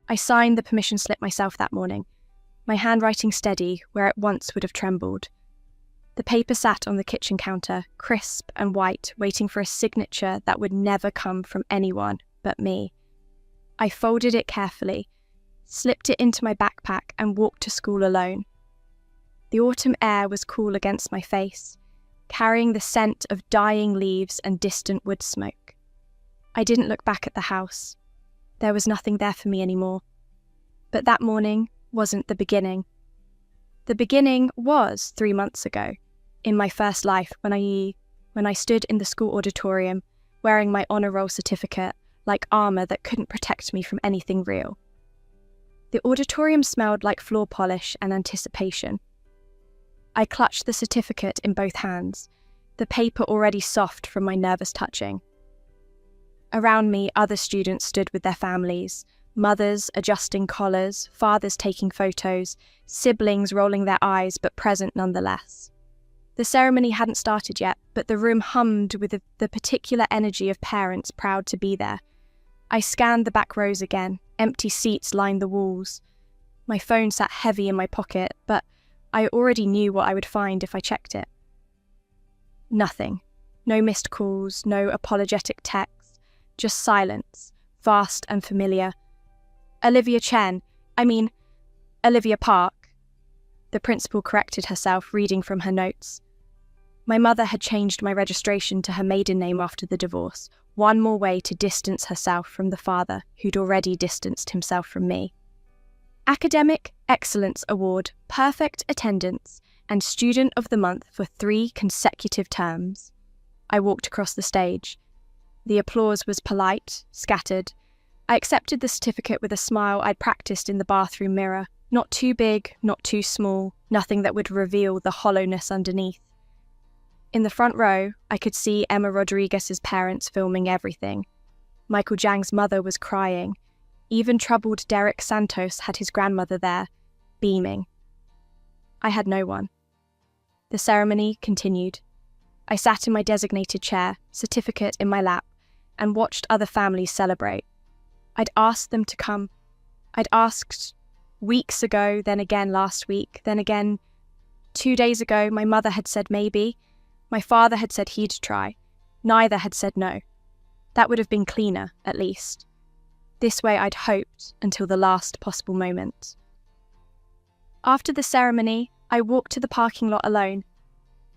I signed the permission slip myself that morning, my handwriting steady where it once would have trembled. The paper sat on the kitchen counter, crisp and white, waiting for a signature that would never come from anyone but me. I folded it carefully, slipped it into my backpack and walked to school alone. The autumn air was cool against my face, carrying the scent of dying leaves and distant wood smoke. I didn't look back at the house. There was nothing there for me anymore. But that morning wasn't the beginning. The beginning was 3 months ago, in my first life, when I stood in the school auditorium, wearing my honour roll certificate like armour that couldn't protect me from anything real. The auditorium smelled like floor polish and anticipation. I clutched the certificate in both hands, the paper already soft from my nervous touching. Around me, other students stood with their families, mothers adjusting collars, fathers taking photos, siblings rolling their eyes but present nonetheless. The ceremony hadn't started yet, but the room hummed with the particular energy of parents proud to be there. I scanned the back rows again. Empty seats lined the walls. My phone sat heavy in my pocket, but I already knew what I would find if I checked it. Nothing. No missed calls, no apologetic texts, just silence, vast and familiar. Olivia Park. The principal corrected herself, reading from her notes. My mother had changed my registration to her maiden name after the divorce, one more way to distance herself from the father who'd already distanced himself from me. Academic Excellence Award, perfect attendance, and Student of the Month for 3 consecutive terms. I walked across the stage. The applause was polite, scattered. I accepted the certificate with a smile I'd practiced in the bathroom mirror. Not too big, not too small, nothing that would reveal the hollowness underneath. In the front row, I could see Emma Rodriguez's parents filming everything. Michael Jang's mother was crying. Even troubled Derek Santos had his grandmother there, beaming. I had no one. The ceremony continued. I sat in my designated chair, certificate in my lap, and watched other families celebrate. I'd asked them to come. I'd asked weeks ago, then again last week, then again 2 days ago. My mother had said maybe. My father had said he'd try. Neither had said no. That would have been cleaner, at least. This way I'd hoped until the last possible moment. After the ceremony, I walked to the parking lot alone.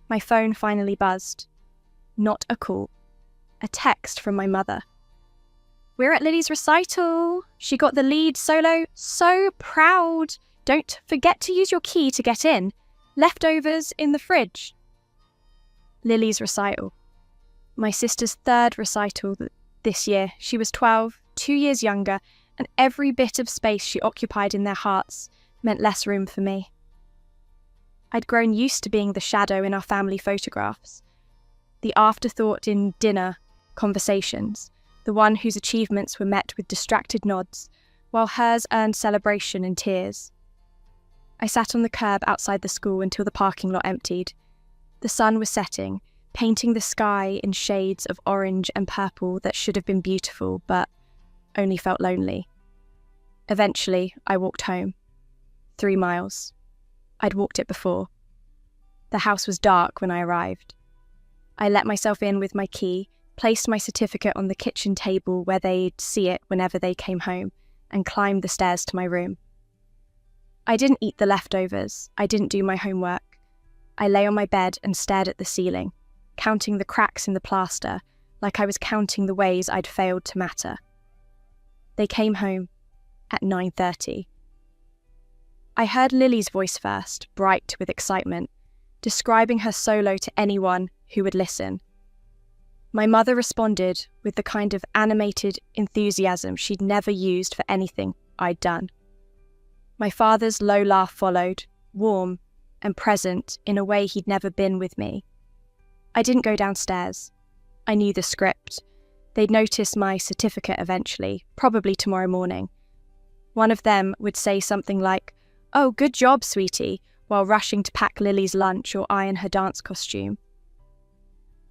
My phone finally buzzed. Not a call. A text from my mother. "We're at Lily's recital. She got the lead solo. So proud. Don't forget to use your key to get in. Leftovers in the fridge." Lily's recital. My sister's 3rd recital this year. She was 12, 2 years younger, and every bit of space she occupied in their hearts meant less room for me. I'd grown used to being the shadow in our family photographs, the afterthought in dinner conversations, the one whose achievements were met with distracted nods, while hers earned celebration and tears. I sat on the curb outside the school until the parking lot emptied. The sun was setting, painting the sky in shades of orange and purple that should have been beautiful, but only felt lonely. Eventually, I walked home. 3 miles. I'd walked it before. The house was dark when I arrived. I let myself in with my key, placed my certificate on the kitchen table where they'd see it whenever they came home, and climbed the stairs to my room. I didn't eat the leftovers. I didn't do my homework. I lay on my bed and stared at the ceiling, counting the cracks in the plaster, like I was counting the ways I'd failed to matter. They came home at 9:30. I heard Lily's voice first, bright with excitement, describing her solo to anyone who would listen. My mother responded with the kind of animated enthusiasm she'd never used for anything I'd done. My father's low laugh followed, warm and present in a way he'd never been with me. I didn't go downstairs. I knew the script. They'd notice my certificate eventually, probably tomorrow morning. One of them would say something like, "Oh, good job, sweetie," while rushing to pack Lily's lunch or iron her dance costume.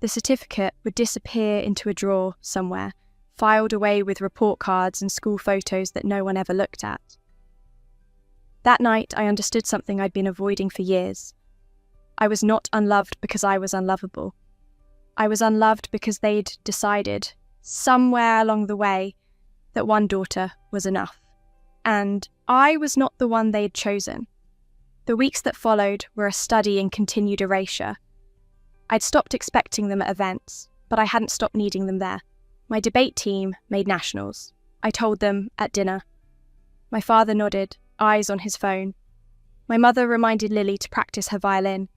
The certificate would disappear into a drawer somewhere, filed away with report cards and school photos that no one ever looked at. That night, I understood something I'd been avoiding for years. I was not unloved because I was unlovable. I was unloved because they'd decided, somewhere along the way, that one daughter was enough. And I was not the one they'd chosen. The weeks that followed were a study in continued erasure. I'd stopped expecting them at events, but I hadn't stopped needing them there. My debate team made nationals. I told them at dinner. My father nodded, eyes on his phone. My mother reminded Lily to practice her violin.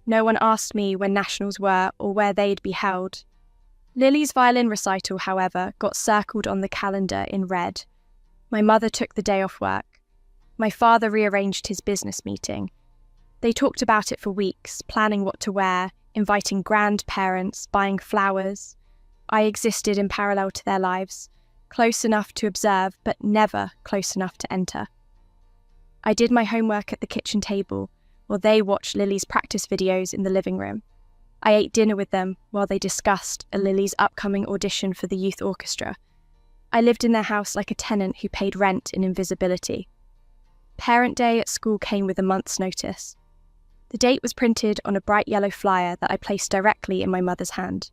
No one asked me when nationals were or where they'd be held. Lily's violin recital, however, got circled on the calendar in red. My mother took the day off work. My father rearranged his business meeting. They talked about it for weeks, planning what to wear, inviting grandparents, buying flowers. I existed in parallel to their lives, close enough to observe, but never close enough to enter. I did my homework at the kitchen table, while they watched Lily's practice videos in the living room. I ate dinner with them while they discussed Lily's upcoming audition for the youth orchestra. I lived in their house like a tenant who paid rent in invisibility. Parent Day at school came with a month's notice. The date was printed on a bright yellow flyer that I placed directly in my mother's hand.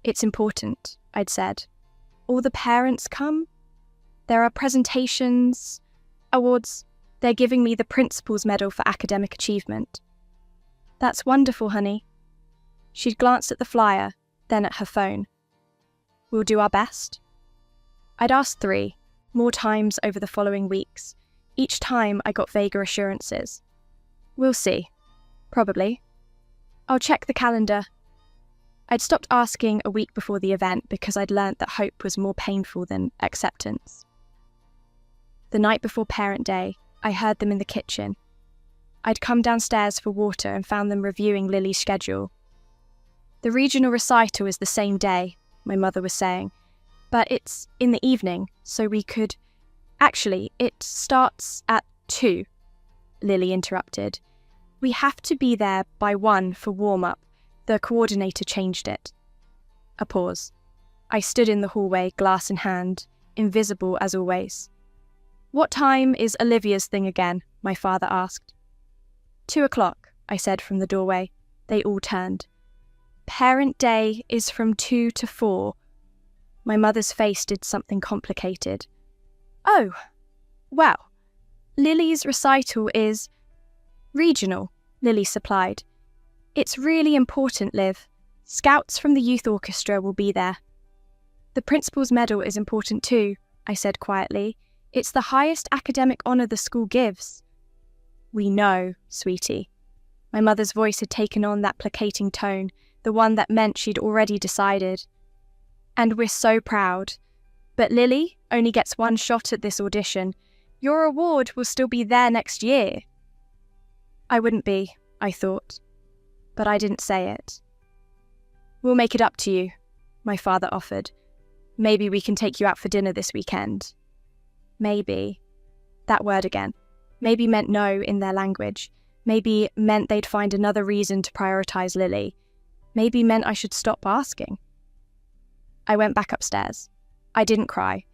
"It's important," I'd said. "All the parents come? There are presentations, awards. They're giving me the Principal's Medal for Academic Achievement." "That's wonderful, honey." She'd glanced at the flyer, then at her phone. "We'll do our best." I'd asked 3, more times over the following weeks. Each time I got vaguer assurances. "We'll see. Probably. I'll check the calendar." I'd stopped asking a week before the event because I'd learnt that hope was more painful than acceptance. The night before Parent Day, I heard them in the kitchen. I'd come downstairs for water and found them reviewing Lily's schedule. "The regional recital is the same day," my mother was saying, "but it's in the evening, so we could—" "Actually, it starts at 2, Lily interrupted. "We have to be there by 1 for warm-up. The coordinator changed it." A pause. I stood in the hallway, glass in hand, invisible as always. "What time is Olivia's thing again?" my father asked. 2 o'clock, I said from the doorway. They all turned. "Parent Day is from 2 to 4. My mother's face did something complicated. "Oh, well, Lily's recital is—" "Regional," Lily supplied. "It's really important, Liv. Scouts from the youth orchestra will be there." "The Principal's Medal is important too," I said quietly. "It's the highest academic honour the school gives." "We know, sweetie." My mother's voice had taken on that placating tone, the one that meant she'd already decided. "And we're so proud. But Lily only gets 1 shot at this audition. Your award will still be there next year." I wouldn't be, I thought. But I didn't say it. "We'll make it up to you," my father offered. "Maybe we can take you out for dinner this weekend." Maybe. That word again. Maybe meant no in their language. Maybe meant they'd find another reason to prioritise Lily. Maybe meant I should stop asking. I went back upstairs. I didn't cry.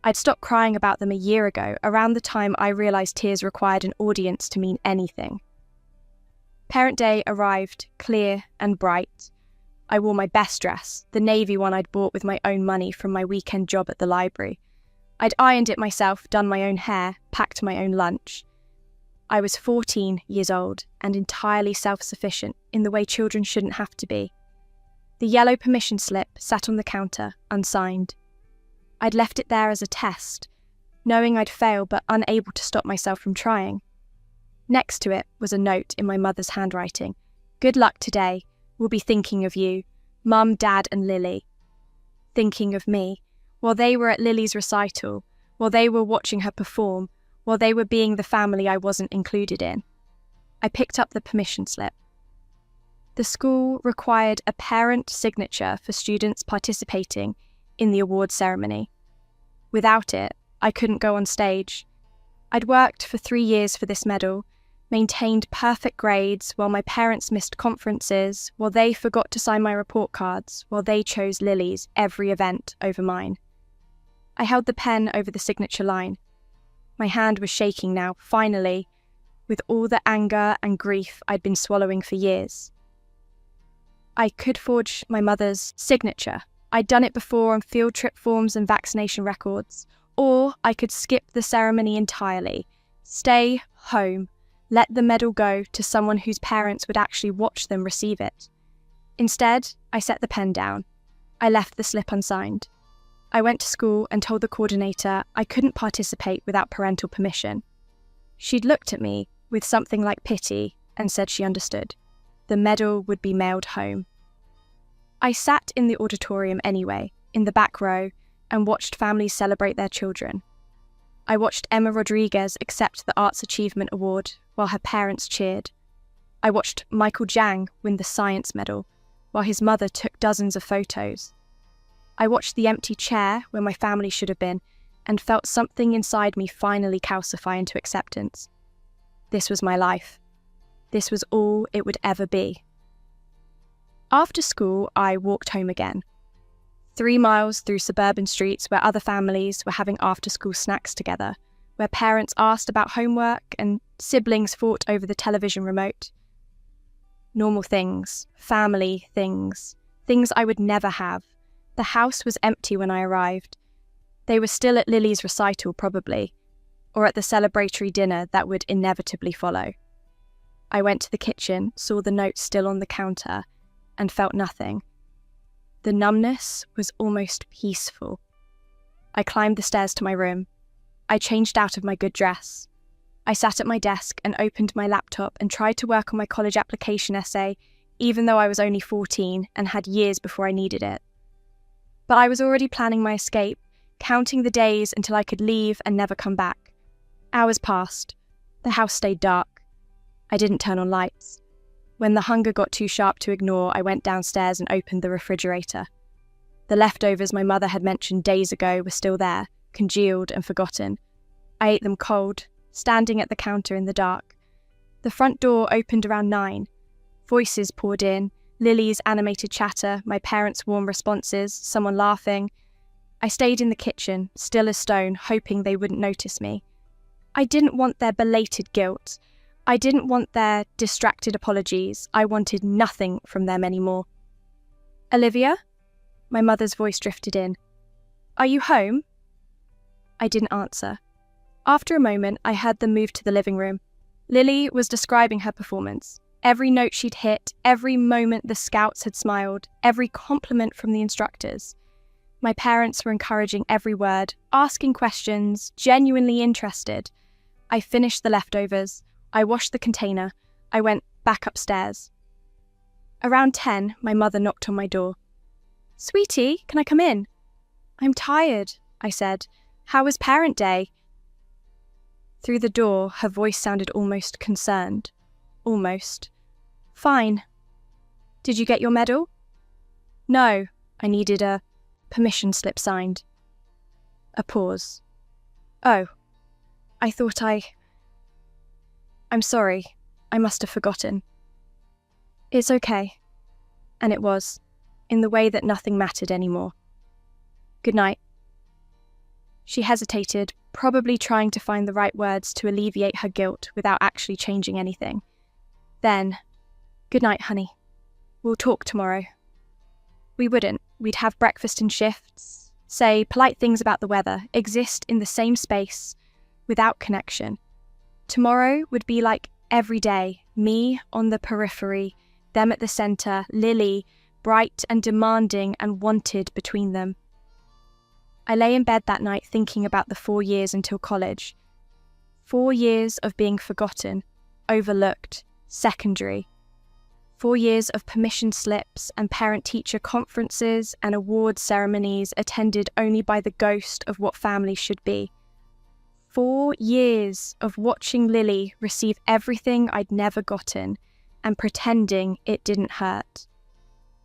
I'd stopped crying about them a year ago, around the time I realised tears required an audience to mean anything. Parent Day arrived, clear and bright. I wore my best dress, the navy one I'd bought with my own money from my weekend job at the library. I'd ironed it myself, done my own hair, packed my own lunch. I was 14 years old and entirely self-sufficient in the way children shouldn't have to be. The yellow permission slip sat on the counter, unsigned. I'd left it there as a test, knowing I'd fail but unable to stop myself from trying. Next to it was a note in my mother's handwriting. "Good luck today. We'll be thinking of you. Mum, Dad and Lily." Thinking of me, while they were at Lily's recital, while they were watching her perform, while they were being the family I wasn't included in. I picked up the permission slip. The school required a parent signature for students participating in the award ceremony. Without it, I couldn't go on stage. I'd worked for 3 years for this medal, maintained perfect grades while my parents missed conferences, while they forgot to sign my report cards, while they chose Lily's every event over mine. I held the pen over the signature line. My hand was shaking now, finally, with all the anger and grief I'd been swallowing for years. I could forge my mother's signature. I'd done it before on field trip forms and vaccination records. Or I could skip the ceremony entirely, stay home, let the medal go to someone whose parents would actually watch them receive it. Instead, I set the pen down. I left the slip unsigned. I went to school and told the coordinator I couldn't participate without parental permission. She'd looked at me with something like pity and said she understood. The medal would be mailed home. I sat in the auditorium anyway, in the back row, and watched families celebrate their children. I watched Emma Rodriguez accept the Arts Achievement Award while her parents cheered. I watched Michael Jang win the Science Medal while his mother took dozens of photos. I watched the empty chair where my family should have been and felt something inside me finally calcify into acceptance. This was my life. This was all it would ever be. After school, I walked home again. 3 miles through suburban streets where other families were having after-school snacks together, where parents asked about homework and siblings fought over the television remote. Normal things, family things, things I would never have. The house was empty when I arrived. They were still at Lily's recital, probably, or at the celebratory dinner that would inevitably follow. I went to the kitchen, saw the note still on the counter, and felt nothing. The numbness was almost peaceful. I climbed the stairs to my room. I changed out of my good dress. I sat at my desk and opened my laptop and tried to work on my college application essay, even though I was only 14 and had years before I needed it. But I was already planning my escape, counting the days until I could leave and never come back. Hours passed. The house stayed dark. I didn't turn on lights. When the hunger got too sharp to ignore, I went downstairs and opened the refrigerator. The leftovers my mother had mentioned days ago were still there, congealed and forgotten. I ate them cold, standing at the counter in the dark. The front door opened around 9. Voices poured in, Lily's animated chatter, my parents' warm responses, someone laughing. I stayed in the kitchen, still as stone, hoping they wouldn't notice me. I didn't want their belated guilt. I didn't want their distracted apologies. I wanted nothing from them anymore. "Olivia?" My mother's voice drifted in. "Are you home?" I didn't answer. After a moment, I heard them move to the living room. Lily was describing her performance. Every note she'd hit, every moment the scouts had smiled, every compliment from the instructors. My parents were encouraging every word, asking questions, genuinely interested. I finished the leftovers. I washed the container. I went back upstairs. Around 10, my mother knocked on my door. "Sweetie, can I come in?" "I'm tired," I said. "How was Parent Day?" Through the door, her voice sounded almost concerned. Almost. "Fine." "Did you get your medal?" "No." I needed a permission slip signed. A pause. "Oh, I thought I'm sorry. I must have forgotten." "It's okay." And it was, in the way that nothing mattered anymore. "Good night." She hesitated, probably trying to find the right words to alleviate her guilt without actually changing anything. Then, "Good night, honey. We'll talk tomorrow." We wouldn't. We'd have breakfast in shifts, say polite things about the weather, exist in the same space, without connection. Tomorrow would be like every day, me on the periphery, them at the centre, Lily, bright and demanding and wanted between them. I lay in bed that night thinking about the 4 years until college. 4 years of being forgotten, overlooked, secondary. 4 years of permission slips and parent-teacher conferences and awards ceremonies attended only by the ghost of what family should be. 4 years of watching Lily receive everything I'd never gotten and pretending it didn't hurt.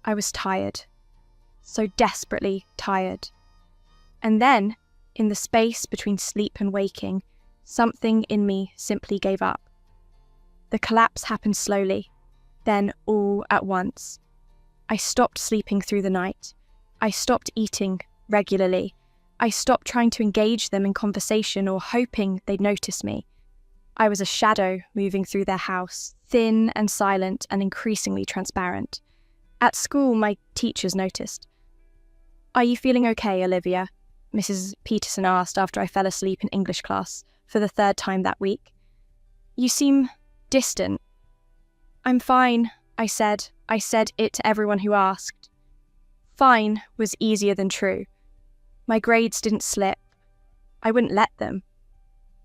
I was tired. So desperately tired. And then, in the space between sleep and waking, something in me simply gave up. The collapse happened slowly, then all at once. I stopped sleeping through the night. I stopped eating regularly. I stopped trying to engage them in conversation or hoping they'd notice me. I was a shadow moving through their house, thin and silent and increasingly transparent. At school, my teachers noticed. "Are you feeling okay, Olivia?" Mrs. Peterson asked after I fell asleep in English class for the third time that week. "You seem distant." "I'm fine," I said. I said it to everyone who asked. Fine was easier than true. My grades didn't slip. I wouldn't let them.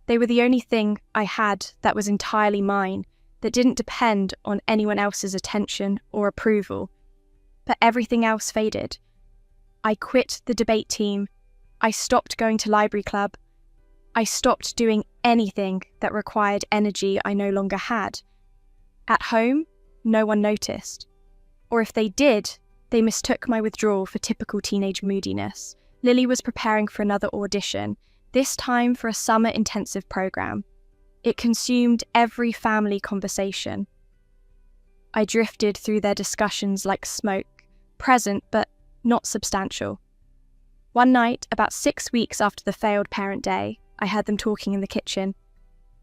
They were the only thing I had that was entirely mine, that didn't depend on anyone else's attention or approval. But everything else faded. I quit the debate team. I stopped going to library club. I stopped doing anything that required energy I no longer had. At home, no one noticed. Or if they did, they mistook my withdrawal for typical teenage moodiness. Lily was preparing for another audition, this time for a summer intensive program. It consumed every family conversation. I drifted through their discussions like smoke, present but not substantial. One night, about 6 weeks after the failed parent day, I heard them talking in the kitchen.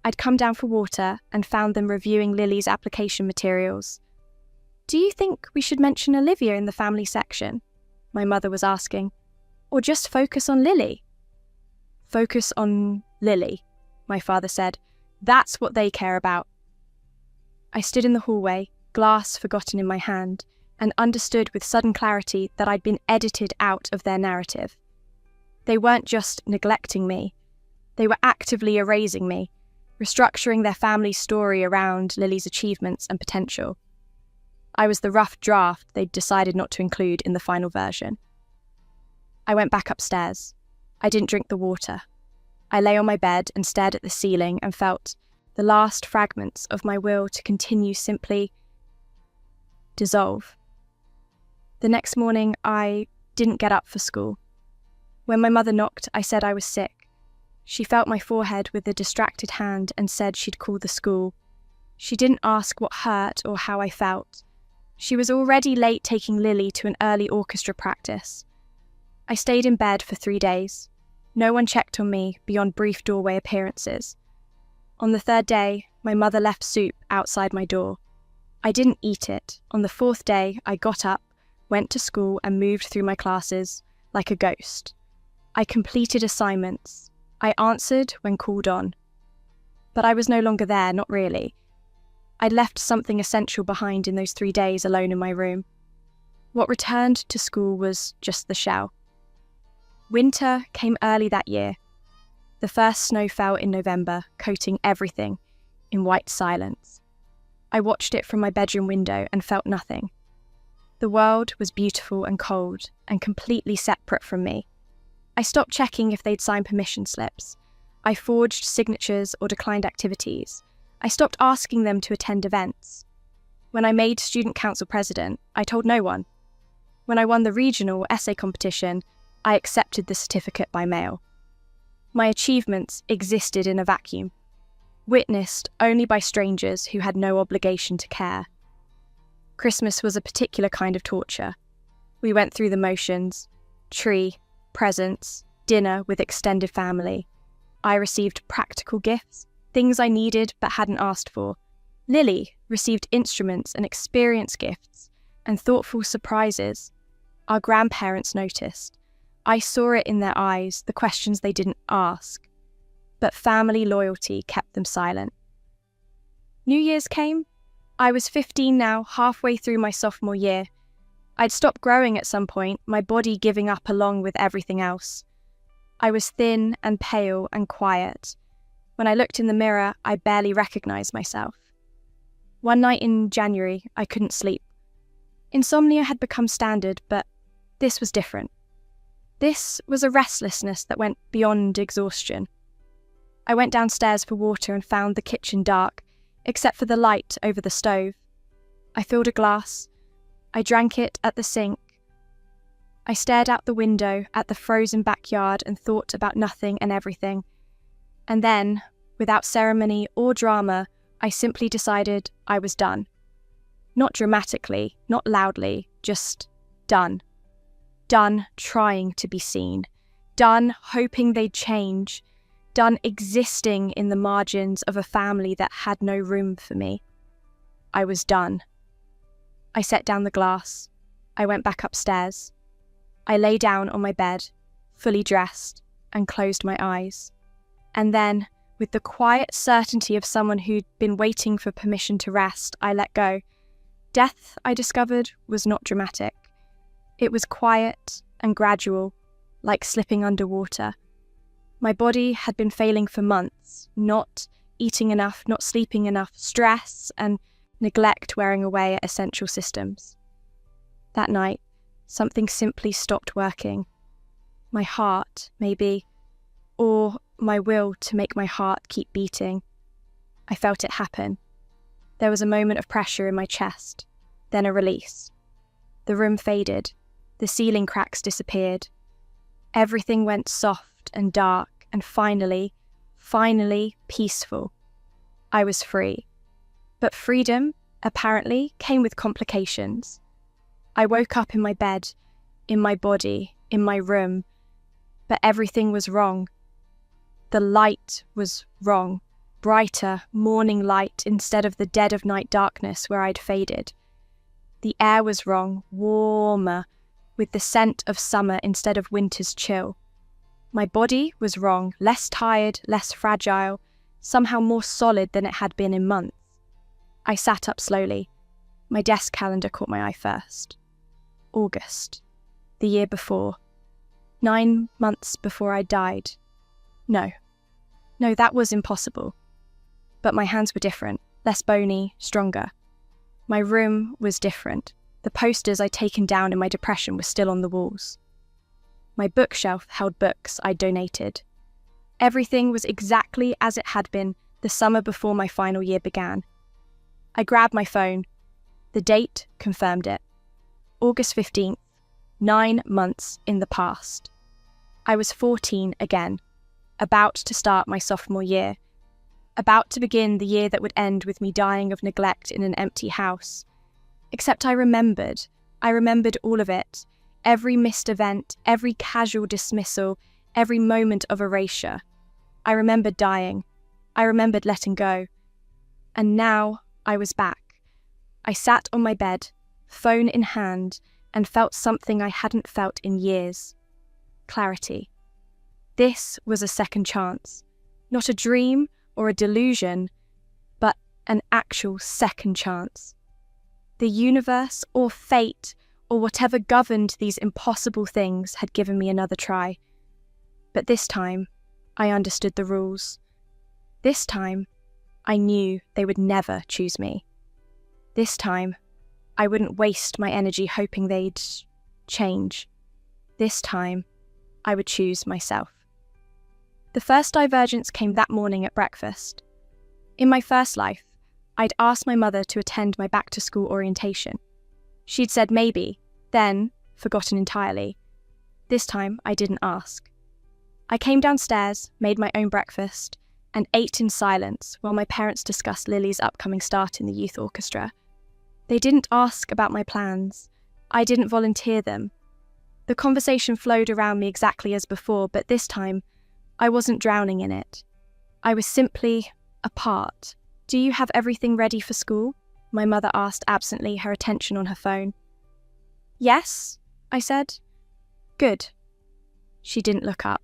I'd come down for water and found them reviewing Lily's application materials. "Do you think we should mention Olivia in the family section?" my mother was asking. "Or just focus on Lily?" "Focus on Lily," my father said. "That's what they care about." I stood in the hallway, glass forgotten in my hand, and understood with sudden clarity that I'd been edited out of their narrative. They weren't just neglecting me. They were actively erasing me, restructuring their family story around Lily's achievements and potential. I was the rough draft they'd decided not to include in the final version. I went back upstairs. I didn't drink the water. I lay on my bed and stared at the ceiling and felt the last fragments of my will to continue simply dissolve. The next morning, I didn't get up for school. When my mother knocked, I said I was sick. She felt my forehead with a distracted hand and said she'd call the school. She didn't ask what hurt or how I felt. She was already late taking Lily to an early orchestra practice. I stayed in bed for 3 days. No one checked on me beyond brief doorway appearances. On the 3rd day, my mother left soup outside my door. I didn't eat it. On the 4th day, I got up, went to school and moved through my classes like a ghost. I completed assignments. I answered when called on. But I was no longer there, not really. I'd left something essential behind in those 3 days alone in my room. What returned to school was just the shell. Winter came early that year. The first snow fell in November, coating everything in white silence. I watched it from my bedroom window and felt nothing. The world was beautiful and cold and completely separate from me. I stopped checking if they'd signed permission slips. I forged signatures or declined activities. I stopped asking them to attend events. When I made student council president, I told no one. When I won the regional essay competition, I accepted the certificate by mail. My achievements existed in a vacuum, witnessed only by strangers who had no obligation to care. Christmas was a particular kind of torture. We went through the motions: tree, presents, dinner with extended family. I received practical gifts, things I needed but hadn't asked for. Lily received instruments and experience gifts and thoughtful surprises. Our grandparents noticed. I saw it in their eyes, the questions they didn't ask. But family loyalty kept them silent. New Year's came. I was 15 now, halfway through my sophomore year. I'd stopped growing at some point, my body giving up along with everything else. I was thin and pale and quiet. When I looked in the mirror, I barely recognized myself. One night in January, I couldn't sleep. Insomnia had become standard, but this was different. This was a restlessness that went beyond exhaustion. I went downstairs for water and found the kitchen dark, except for the light over the stove. I filled a glass. I drank it at the sink. I stared out the window at the frozen backyard and thought about nothing and everything. And then, without ceremony or drama I simply decided I was done. Not dramatically, not loudly, just done. Done trying to be seen. Done hoping they'd change. Done existing in the margins of a family that had no room for me. I was done. I set down the glass. I went back upstairs. I lay down on my bed, fully dressed, and closed my eyes. And then, with the quiet certainty of someone who'd been waiting for permission to rest, I let go. Death, I discovered, was not dramatic. It was quiet and gradual, like slipping underwater. My body had been failing for months, not eating enough, not sleeping enough, stress and neglect wearing away at essential systems. That night, something simply stopped working. My heart, maybe, or my will to make my heart keep beating. I felt it happen. There was a moment of pressure in my chest, then a release. The room faded. The ceiling cracks disappeared. Everything went soft and dark and finally peaceful. I was free. But freedom, apparently, came with complications. I woke up in my bed, in my body, in my room, but everything was wrong. The light was wrong. Brighter, morning light instead of the dead of night darkness where I'd faded. The air was wrong, warmer, with the scent of summer instead of winter's chill. My body was wrong, less tired, less fragile, somehow more solid than it had been in months. I sat up slowly. My desk calendar caught my eye first. August, the year before. 9 months before I died. No, that was impossible. But my hands were different, less bony, stronger. My room was different. The posters I'd taken down in my depression were still on the walls. My bookshelf held books I'd donated. Everything was exactly as it had been the summer before my final year began. I grabbed my phone. The date confirmed it. August 15th, 9 months in the past. I was 14 again, about to start my sophomore year, about to begin the year that would end with me dying of neglect in an empty house. Except I remembered all of it, every missed event, every casual dismissal, every moment of erasure. I remembered dying. I remembered letting go. And now I was back. I sat on my bed, phone in hand, and felt something I hadn't felt in years. Clarity. This was a second chance. Not a dream or a delusion, but an actual second chance. The universe or fate or whatever governed these impossible things had given me another try. But this time, I understood the rules. This time, I knew they would never choose me. This time, I wouldn't waste my energy hoping they'd change. This time, I would choose myself. The first divergence came that morning at breakfast. In my first life, I'd asked my mother to attend my back-to-school orientation. She'd said maybe, then forgotten entirely. This time, I didn't ask. I came downstairs, made my own breakfast, and ate in silence while my parents discussed Lily's upcoming start in the youth orchestra. They didn't ask about my plans. I didn't volunteer them. The conversation flowed around me exactly as before, but this time, I wasn't drowning in it. I was simply a part. "Do you have everything ready for school?" my mother asked absently, her attention on her phone. "Yes," I said. "Good." She didn't look up.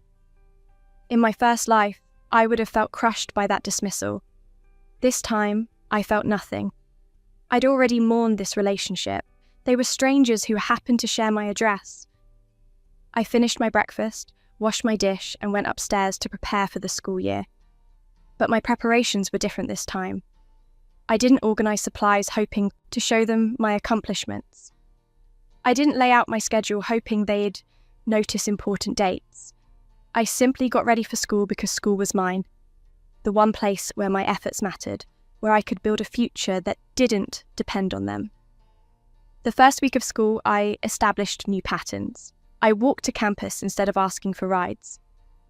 In my first life, I would have felt crushed by that dismissal. This time, I felt nothing. I'd already mourned this relationship. They were strangers who happened to share my address. I finished my breakfast, washed my dish, and went upstairs to prepare for the school year. But my preparations were different this time. I didn't organise supplies hoping to show them my accomplishments. I didn't lay out my schedule hoping they'd notice important dates. I simply got ready for school because school was mine, the one place where my efforts mattered, where I could build a future that didn't depend on them. The first week of school, I established new patterns. I walked to campus instead of asking for rides.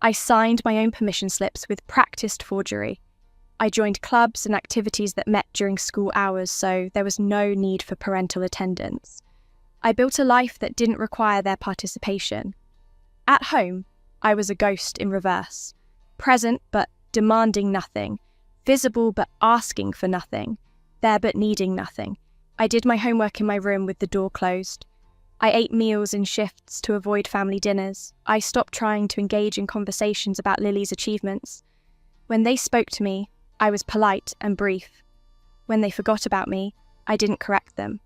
I signed my own permission slips with practiced forgery. I joined clubs and activities that met during school hours, so there was no need for parental attendance. I built a life that didn't require their participation. At home, I was a ghost in reverse, present but demanding nothing, visible but asking for nothing, there but needing nothing. I did my homework in my room with the door closed. I ate meals in shifts to avoid family dinners. I stopped trying to engage in conversations about Lily's achievements. When they spoke to me, I was polite and brief. When they forgot about me, I didn't correct them.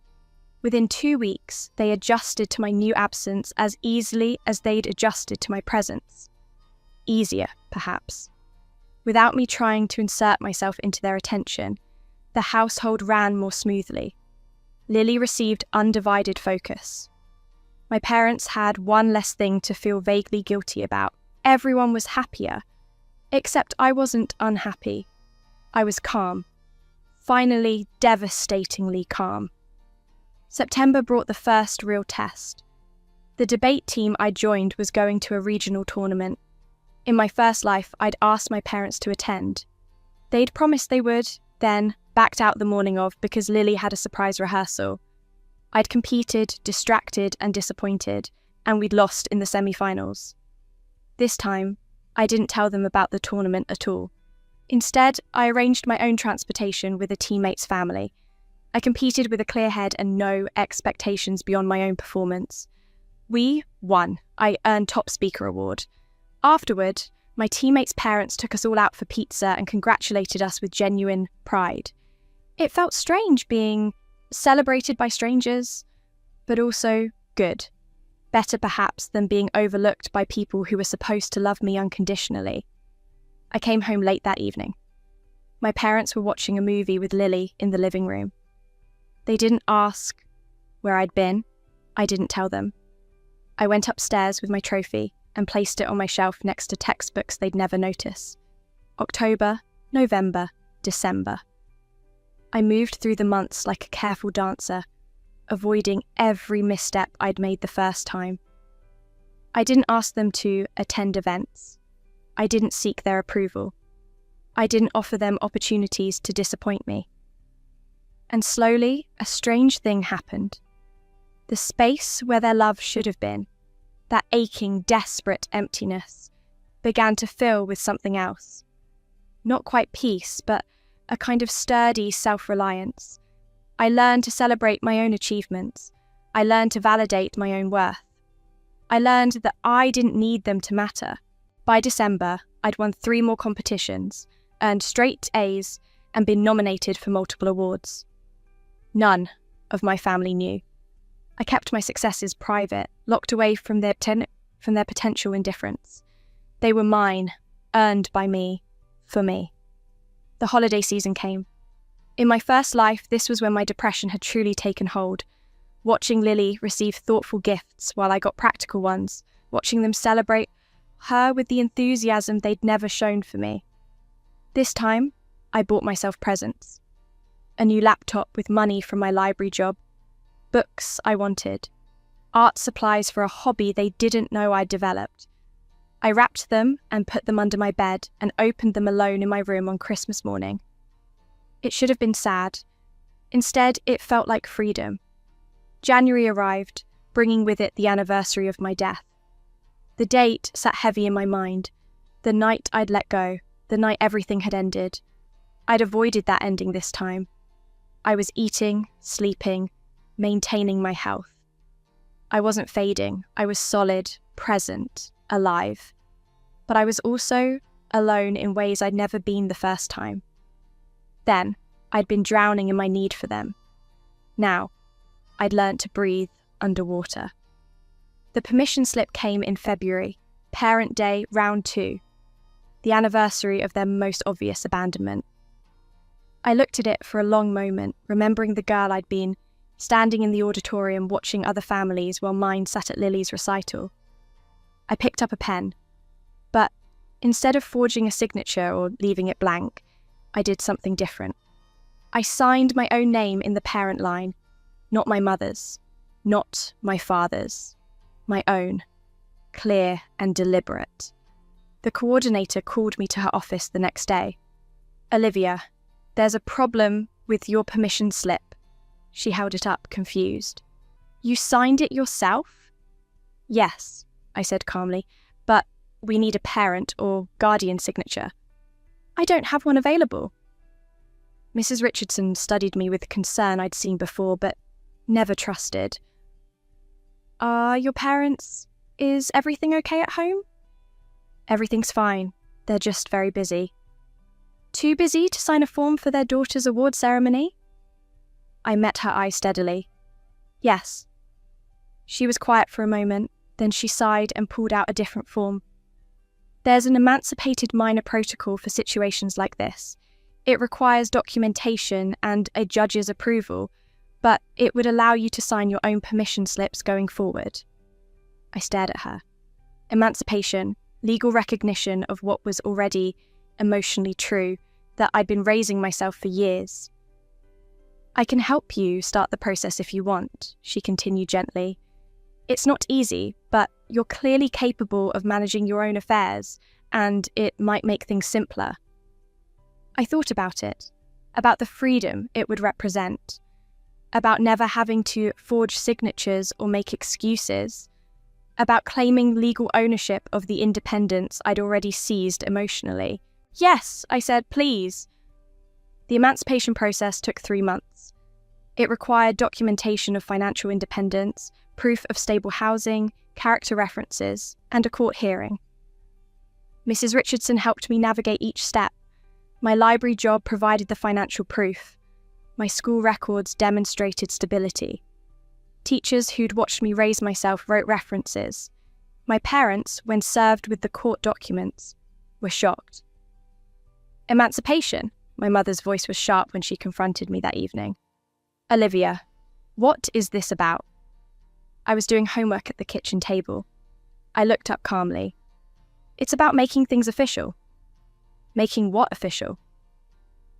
Within 2 weeks, they adjusted to my new absence as easily as they'd adjusted to my presence. Easier, perhaps. Without me trying to insert myself into their attention, the household ran more smoothly. Lily received undivided focus. My parents had one less thing to feel vaguely guilty about. Everyone was happier, except I wasn't unhappy. I was calm. Finally, devastatingly calm. September brought the first real test. The debate team I joined was going to a regional tournament. In my first life, I'd asked my parents to attend. They'd promised they would, then backed out the morning of because Lily had a surprise rehearsal. I'd competed, distracted and disappointed, and we'd lost in the semi-finals. This time, I didn't tell them about the tournament at all. Instead, I arranged my own transportation with a teammate's family. I competed with a clear head and no expectations beyond my own performance. We won. I earned Top Speaker Award. Afterward, my teammates' parents took us all out for pizza and congratulated us with genuine pride. It felt strange being celebrated by strangers, but also good. Better perhaps than being overlooked by people who were supposed to love me unconditionally. I came home late that evening. My parents were watching a movie with Lily in the living room. They didn't ask where I'd been. I didn't tell them. I went upstairs with my trophy and placed it on my shelf next to textbooks they'd never notice. October, November, December. I moved through the months like a careful dancer, avoiding every misstep I'd made the first time. I didn't ask them to attend events. I didn't seek their approval. I didn't offer them opportunities to disappoint me. And slowly, a strange thing happened. The space where their love should have been, that aching, desperate emptiness, began to fill with something else. Not quite peace, but a kind of sturdy self-reliance. I learned to celebrate my own achievements. I learned to validate my own worth. I learned that I didn't need them to matter. By December, I'd won 3 more competitions, earned straight A's, and been nominated for multiple awards. None of my family knew. I kept my successes private, locked away from their potential indifference. They were mine, earned by me, for me. The holiday season came. In my first life, this was when my depression had truly taken hold. Watching Lily receive thoughtful gifts while I got practical ones, watching them celebrate her with the enthusiasm they'd never shown for me. This time, I bought myself presents. A new laptop with money from my library job, books I wanted, art supplies for a hobby they didn't know I'd developed. I wrapped them and put them under my bed and opened them alone in my room on Christmas morning. It should have been sad. Instead, it felt like freedom. January arrived, bringing with it the anniversary of my death. The date sat heavy in my mind. The night I'd let go, the night everything had ended. I'd avoided that ending this time. I was eating, sleeping, maintaining my health. I wasn't fading. I was solid, present, alive. But I was also alone in ways I'd never been the first time. Then, I'd been drowning in my need for them. Now, I'd learnt to breathe underwater. The permission slip came in February, Parent Day, round 2, the anniversary of their most obvious abandonment. I looked at it for a long moment, remembering the girl I'd been, standing in the auditorium watching other families while mine sat at Lily's recital. I picked up a pen, but instead of forging a signature or leaving it blank, I did something different. I signed my own name in the parent line, not my mother's, not my father's, my own, clear and deliberate. The coordinator called me to her office the next day. Olivia, there's a problem with your permission slip. She held it up, confused. You signed it yourself? Yes, I said calmly, but we need a parent or guardian signature. I don't have one available. Mrs. Richardson studied me with concern I'd seen before, but never trusted. Are your parents? Is everything okay at home? Everything's fine. They're just very busy. Too busy to sign a form for their daughter's award ceremony? I met her eye steadily. Yes. She was quiet for a moment, then she sighed and pulled out a different form. There's an emancipated minor protocol for situations like this. It requires documentation and a judge's approval, but it would allow you to sign your own permission slips going forward. I stared at her. Emancipation, legal recognition of what was already emotionally true, that I'd been raising myself for years. I can help you start the process if you want, she continued gently. It's not easy, but you're clearly capable of managing your own affairs, and it might make things simpler. I thought about it, about the freedom it would represent, about never having to forge signatures or make excuses, about claiming legal ownership of the independence I'd already seized emotionally. Yes, I said, please. The emancipation process took 3 months. It required documentation of financial independence, proof of stable housing, character references, and a court hearing. Mrs. Richardson helped me navigate each step. My library job provided the financial proof. My school records demonstrated stability. Teachers who'd watched me raise myself wrote references. My parents, when served with the court documents, were shocked. Emancipation, my mother's voice was sharp when she confronted me that evening. Olivia, what is this about? I was doing homework at the kitchen table. I looked up calmly. It's about making things official. Making what official?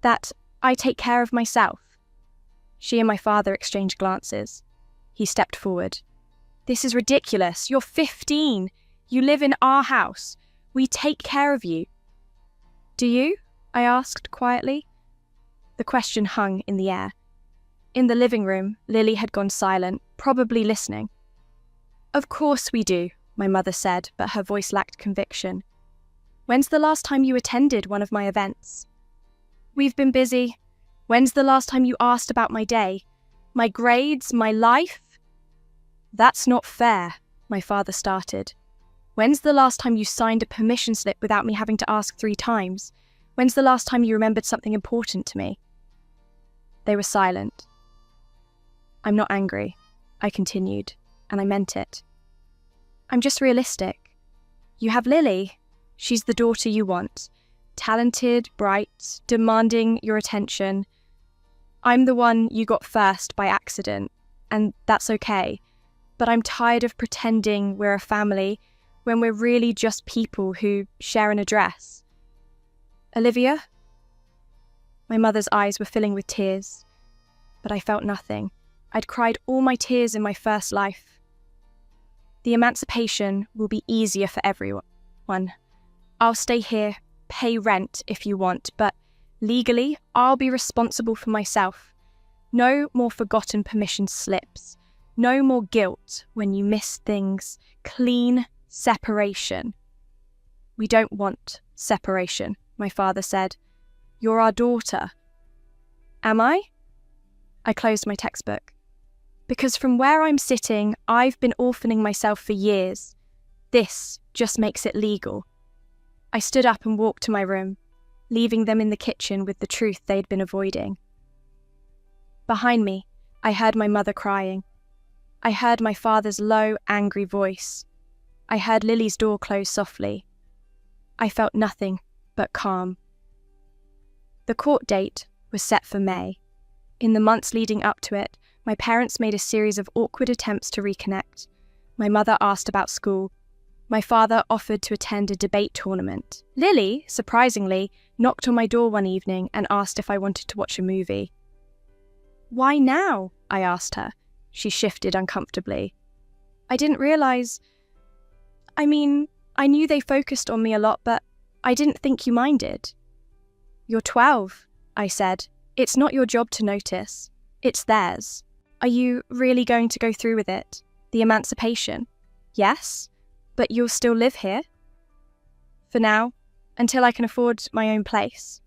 That I take care of myself. She and my father exchanged glances. He stepped forward. This is ridiculous. You're 15. You live in our house. We take care of you. Do you? I asked quietly. The question hung in the air. In the living room, Lily had gone silent, probably listening. Of course we do, my mother said, but her voice lacked conviction. When's the last time you attended one of my events? We've been busy. When's the last time you asked about my day? My grades? My life? That's not fair, my father started. When's the last time you signed a permission slip without me having to ask 3 times? When's the last time you remembered something important to me? They were silent. I'm not angry, I continued, and I meant it. I'm just realistic. You have Lily. She's the daughter you want. Talented, bright, demanding your attention. I'm the one you got first by accident, and that's okay. But I'm tired of pretending we're a family when we're really just people who share an address. Olivia? My mother's eyes were filling with tears, but I felt nothing. I'd cried all my tears in my first life. The emancipation will be easier for everyone. I'll stay here, pay rent if you want, but legally, I'll be responsible for myself. No more forgotten permission slips. No more guilt when you miss things. Clean separation. We don't want separation, my father said. You're our daughter. Am I? I closed my textbook. Because from where I'm sitting, I've been orphaning myself for years. This just makes it legal. I stood up and walked to my room, leaving them in the kitchen with the truth they'd been avoiding. Behind me, I heard my mother crying. I heard my father's low, angry voice. I heard Lily's door close softly. I felt nothing but calm. The court date was set for May. In the months leading up to it, my parents made a series of awkward attempts to reconnect. My mother asked about school. My father offered to attend a debate tournament. Lily, surprisingly, knocked on my door one evening and asked if I wanted to watch a movie. Why now? I asked her. She shifted uncomfortably. I didn't realize... I knew they focused on me a lot, but I didn't think you minded. You're 12, I said. It's not your job to notice. It's theirs. Are you really going to go through with it? The emancipation? Yes, but you'll still live here? For now, until I can afford my own place.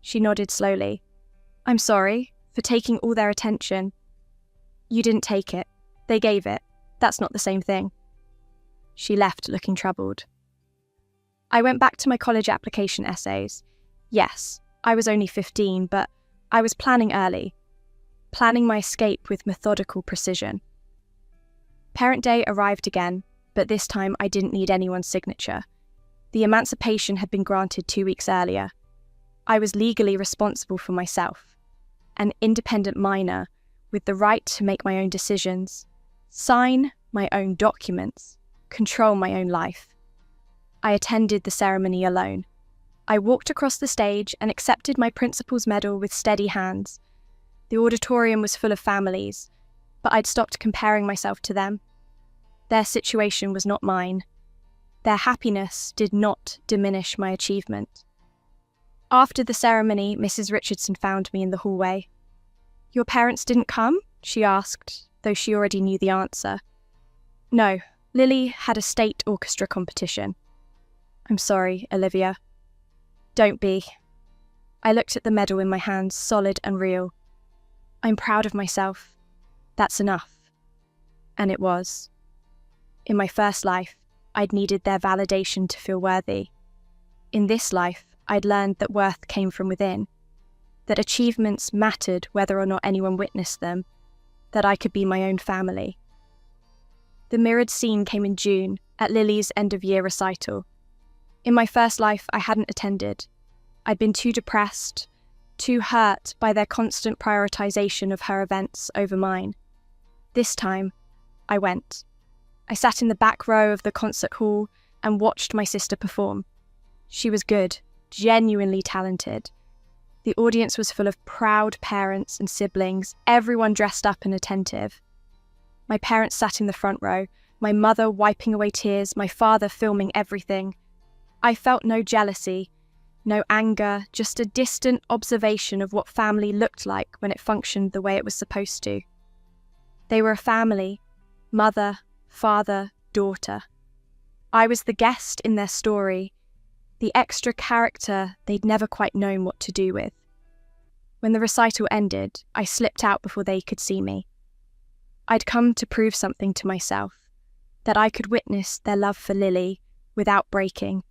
She nodded slowly. I'm sorry for taking all their attention. You didn't take it. They gave it. That's not the same thing. She left looking troubled. I went back to my college application essays. Yes, I was only 15, but I was planning early. Planning my escape with methodical precision. Parent Day arrived again, but this time I didn't need anyone's signature. The emancipation had been granted 2 weeks earlier. I was legally responsible for myself, an independent minor with the right to make my own decisions, sign my own documents, control my own life. I attended the ceremony alone. I walked across the stage and accepted my principal's medal with steady hands. The auditorium was full of families, but I'd stopped comparing myself to them. Their situation was not mine. Their happiness did not diminish my achievement. After the ceremony, Mrs. Richardson found me in the hallway. Your parents didn't come? She asked, though she already knew the answer. No, Lily had a state orchestra competition. I'm sorry, Olivia. Don't be. I looked at the medal in my hands, solid and real. I'm proud of myself. That's enough. And it was. In my first life, I'd needed their validation to feel worthy. In this life, I'd learned that worth came from within, that achievements mattered whether or not anyone witnessed them, that I could be my own family. The mirrored scene came in June at Lily's end-of-year recital. In my first life, I hadn't attended. I'd been too depressed, too hurt by their constant prioritization of her events over mine. This time, I went. I sat in the back row of the concert hall and watched my sister perform. She was good, genuinely talented. The audience was full of proud parents and siblings, everyone dressed up and attentive. My parents sat in the front row, my mother wiping away tears, my father filming everything. I felt no jealousy, no anger, just a distant observation of what family looked like when it functioned the way it was supposed to. They were a family, mother, father, daughter. I was the guest in their story, the extra character they'd never quite known what to do with. When the recital ended, I slipped out before they could see me. I'd come to prove something to myself, that I could witness their love for Lily without breaking,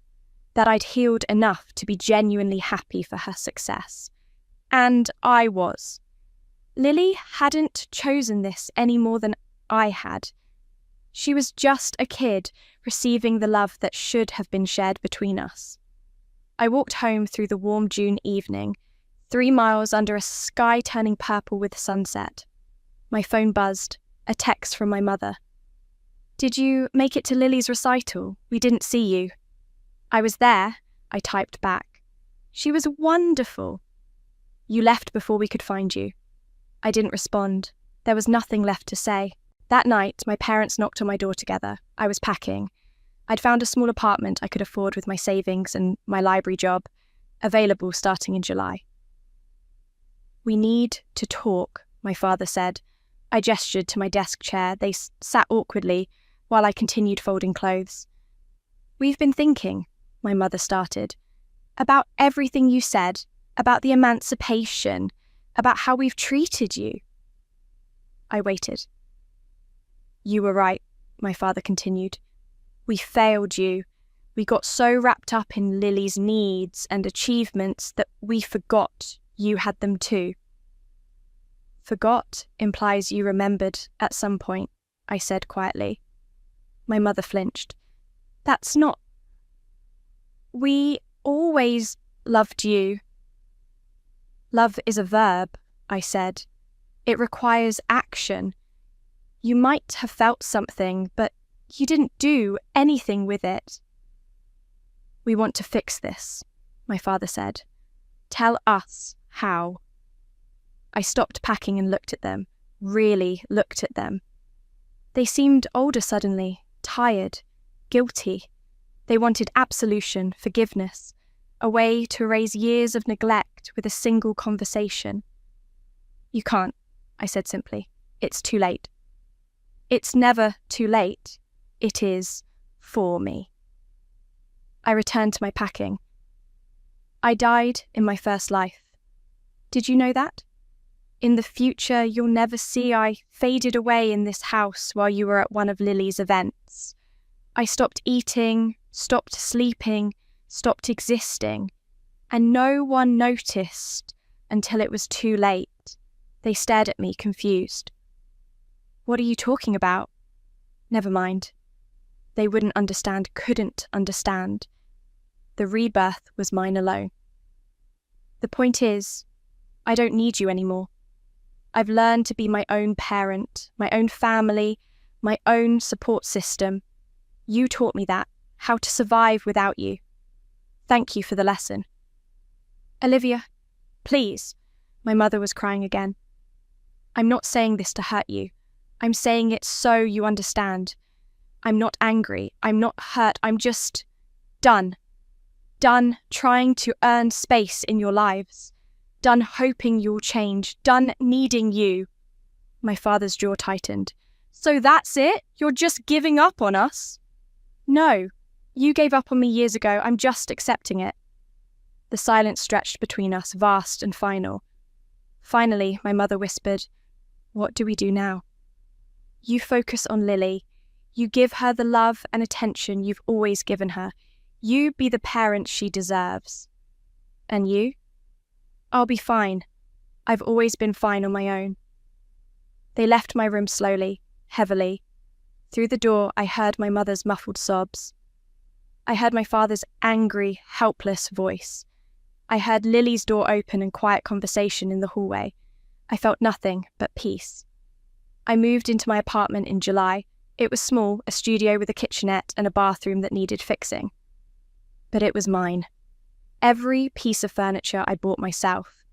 that I'd healed enough to be genuinely happy for her success. And I was. Lily hadn't chosen this any more than I had. She was just a kid receiving the love that should have been shared between us. I walked home through the warm June evening, 3 miles under a sky turning purple with sunset. My phone buzzed, a text from my mother. Did you make it to Lily's recital? We didn't see you. I was there, I typed back. She was wonderful. You left before we could find you. I didn't respond. There was nothing left to say. That night, my parents knocked on my door together. I was packing. I'd found a small apartment I could afford with my savings and my library job, available starting in July. We need to talk, my father said. I gestured to my desk chair. They sat awkwardly while I continued folding clothes. We've been thinking, my mother started, about everything you said, about the emancipation, about how we've treated you. I waited. You were right, my father continued. We failed you. We got so wrapped up in Lily's needs and achievements that we forgot you had them too. Forgot implies you remembered at some point, I said quietly. My mother flinched. That's not... We always loved you. Love is a verb, I said. It requires action. You might have felt something, but you didn't do anything with it. We want to fix this, my father said. Tell us how. I stopped packing and looked at them, really looked at them. They seemed older suddenly, tired, guilty. They wanted absolution, forgiveness. a way to erase years of neglect with a single conversation. You can't, I said simply. It's too late. It's never too late. It is for me. I returned to my packing. I died in my first life. Did you know that? In the future, you'll never see I faded away in this house while you were at one of Lily's events. I stopped eating, stopped sleeping, stopped existing, and no one noticed until it was too late. They stared at me, confused. What are you talking about? Never mind. They wouldn't understand, couldn't understand. The rebirth was mine alone. The point is, I don't need you anymore. I've learned to be my own parent, my own family, my own support system. You taught me that, how to survive without you. Thank you for the lesson. Olivia, please. My mother was crying again. I'm not saying this to hurt you. I'm saying it so you understand. I'm not angry. I'm not hurt. I'm just done. Done trying to earn space in your lives. Done hoping you'll change. Done needing you. My father's jaw tightened. So that's it? You're just giving up on us? No. You gave up on me years ago. I'm just accepting it. The silence stretched between us, vast and final. Finally, my mother whispered, "What do we do now?" You focus on Lily. You give her the love and attention you've always given her. You be the parent she deserves. And you? I'll be fine. I've always been fine on my own. They left my room slowly, heavily. Through the door, I heard my mother's muffled sobs. I heard my father's angry, helpless voice. I heard Lily's door open and quiet conversation in the hallway. I felt nothing but peace. I moved into my apartment in July. It was small, a studio with a kitchenette and a bathroom that needed fixing. But it was mine. Every piece of furniture I bought myself.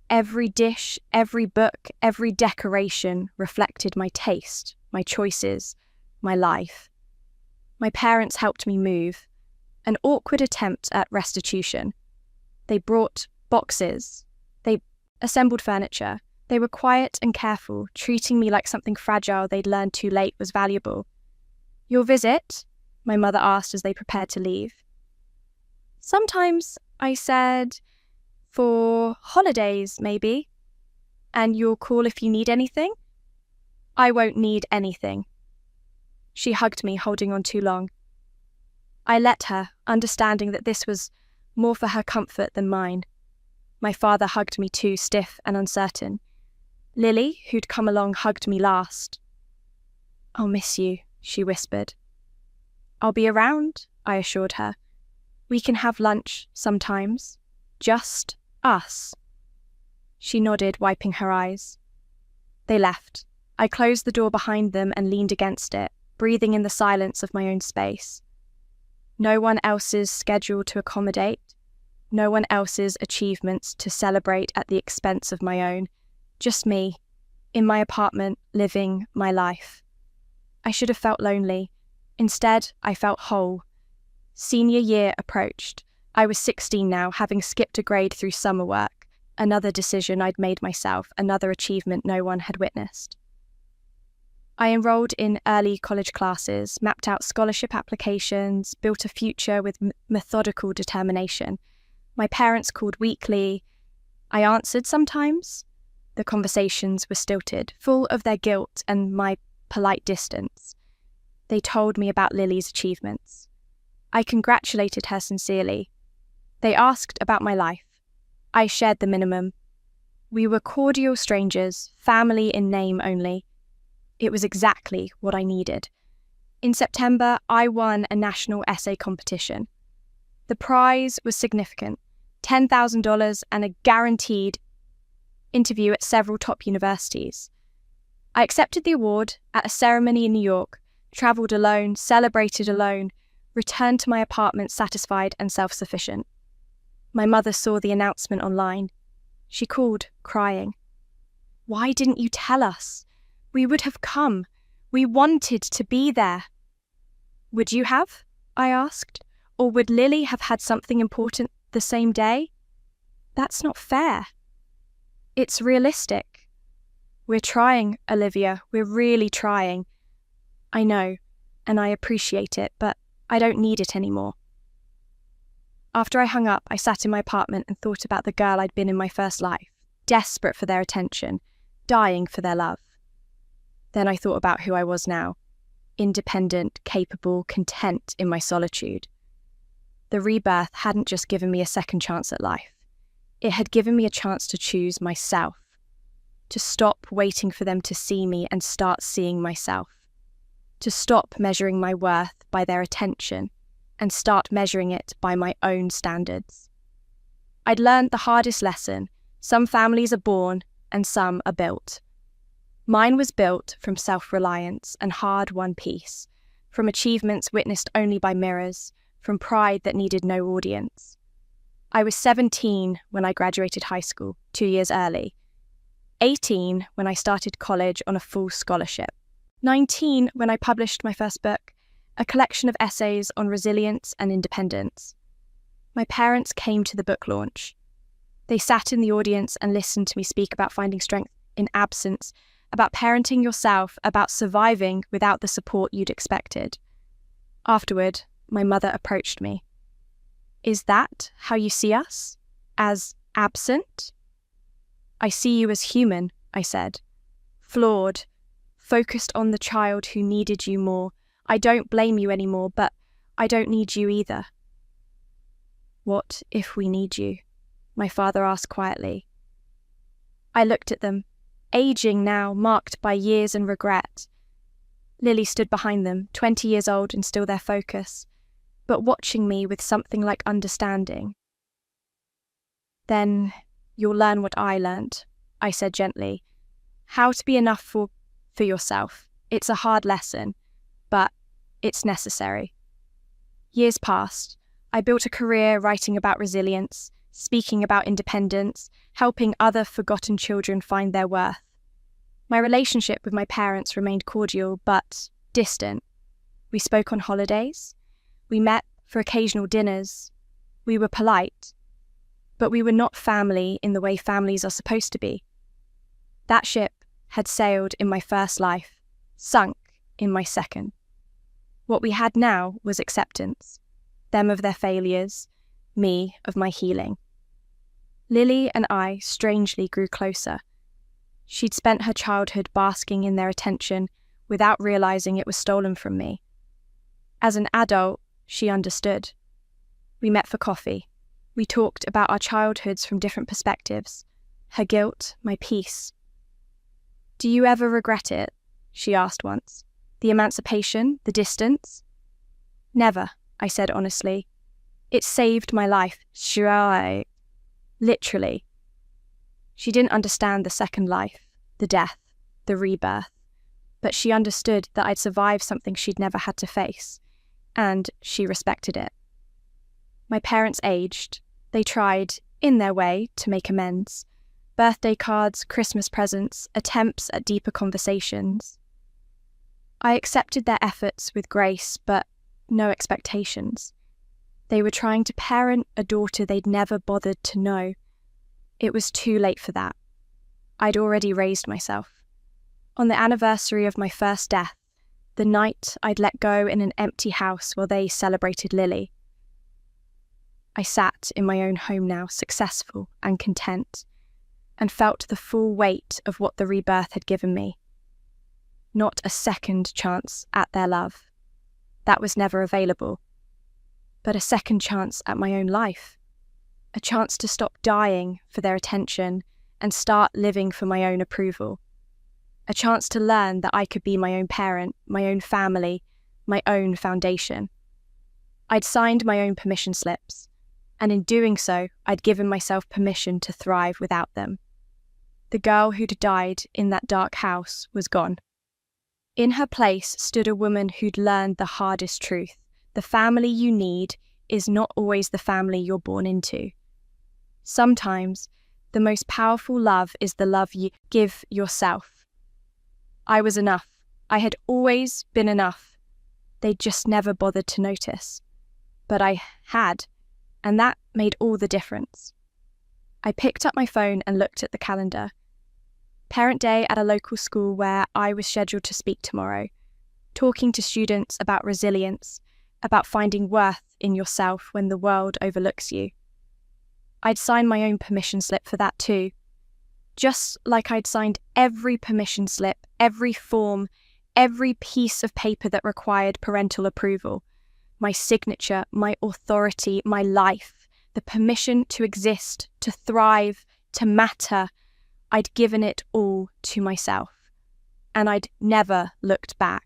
Every dish, every book, every decoration reflected my taste, my choices, my life. My parents helped me move. An awkward attempt at restitution. They brought boxes. They assembled furniture. They were quiet and careful, treating me like something fragile they'd learned too late was valuable. Your visit? My mother asked as they prepared to leave. Sometimes, I said, for holidays, maybe. And you'll call if you need anything? I won't need anything. She hugged me, holding on too long. I let her, understanding that this was more for her comfort than mine. My father hugged me too, stiff and uncertain. Lily, who'd come along, hugged me last. I'll miss you, she whispered. I'll be around, I assured her. We can have lunch sometimes. Just us. She nodded, wiping her eyes. They left. I closed the door behind them and leaned against it, breathing in the silence of my own space. No one else's schedule to accommodate, no one else's achievements to celebrate at the expense of my own. Just me, in my apartment, living my life. I should have felt lonely. Instead, I felt whole. Senior year approached. I was 16 now, having skipped a grade through summer work. Another decision I'd made myself, another achievement no one had witnessed. I enrolled in early college classes, mapped out scholarship applications, built a future with methodical determination. My parents called weekly. I answered sometimes. The conversations were stilted, full of their guilt and my polite distance. They told me about Lily's achievements. I congratulated her sincerely. They asked about my life. I shared the minimum. We were cordial strangers, family in name only. It was exactly what I needed. In September, I won a national essay competition. The prize was significant, $10,000 and a guaranteed interview at several top universities. I accepted the award at a ceremony in New York, travelled alone, celebrated alone, returned to my apartment satisfied and self-sufficient. My mother saw the announcement online. She called, crying. Why didn't you tell us? We would have come. We wanted to be there. Would you have? I asked. Or would Lily have had something important the same day? That's not fair. It's realistic. We're trying, Olivia. We're really trying. I know, and I appreciate it, but I don't need it anymore. After I hung up, I sat in my apartment and thought about the girl I'd been in my first life, desperate for their attention, dying for their love. Then I thought about who I was now, independent, capable, content in my solitude. The rebirth hadn't just given me a second chance at life. It had given me a chance to choose myself, to stop waiting for them to see me and start seeing myself, to stop measuring my worth by their attention and start measuring it by my own standards. I'd learned the hardest lesson: some families are born and some are built. Mine was built from self-reliance and hard-won peace, from achievements witnessed only by mirrors, from pride that needed no audience. I was 17 when I graduated high school, 2 years early. 18 when I started college on a full scholarship. 19 when I published my first book, a collection of essays on resilience and independence. My parents came to the book launch. They sat in the audience and listened to me speak about finding strength in absence, about parenting yourself, about surviving without the support you'd expected. Afterward, my mother approached me. Is that how you see us? As absent? I see you as human, I said. Flawed, focused on the child who needed you more. I don't blame you anymore, but I don't need you either. What if we need you? My father asked quietly. I looked at them, aging now, marked by years and regret. Lily stood behind them, 20 years old and still their focus, but watching me with something like understanding. Then you'll learn what I learned, I said gently. How to be enough for yourself. It's a hard lesson, but it's necessary. Years passed. I built a career writing about resilience, speaking about independence, helping other forgotten children find their worth. My relationship with my parents remained cordial, but distant. We spoke on holidays. We met for occasional dinners. We were polite. But we were not family in the way families are supposed to be. That ship had sailed in my first life, sunk in my second. What we had now was acceptance. Them of their failures, me of my healing. Lily and I strangely grew closer. She'd spent her childhood basking in their attention without realizing it was stolen from me. As an adult, she understood. We met for coffee. We talked about our childhoods from different perspectives. Her guilt, my peace. Do you ever regret it? She asked once. The emancipation, the distance? Never, I said honestly. It saved my life. Sure. Literally. She didn't understand the second life, the death, the rebirth, but she understood that I'd survived something she'd never had to face, and she respected it. My parents aged. They tried, in their way, to make amends. Birthday cards, Christmas presents, attempts at deeper conversations. I accepted their efforts with grace, but no expectations. They were trying to parent a daughter they'd never bothered to know. It was too late for that. I'd already raised myself. On the anniversary of my first death, the night I'd let go in an empty house while they celebrated Lily, I sat in my own home now, successful and content, and felt the full weight of what the rebirth had given me. Not a second chance at their love. That was never available. But a second chance at my own life. A chance to stop dying for their attention and start living for my own approval. A chance to learn that I could be my own parent, my own family, my own foundation. I'd signed my own permission slips, and in doing so, I'd given myself permission to thrive without them. The girl who'd died in that dark house was gone. In her place stood a woman who'd learned the hardest truth. The family you need is not always the family you're born into. Sometimes, the most powerful love is the love you give yourself. I was enough. I had always been enough. They'd just never bothered to notice. But I had, and that made all the difference. I picked up my phone and looked at the calendar. Parent day at a local school where I was scheduled to speak tomorrow, talking to students about resilience, about finding worth in yourself when the world overlooks you. I'd signed my own permission slip for that too, just like I'd signed every permission slip, every form, every piece of paper that required parental approval, my signature, my authority, my life, the permission to exist, to thrive, to matter. I'd given it all to myself, and I'd never looked back.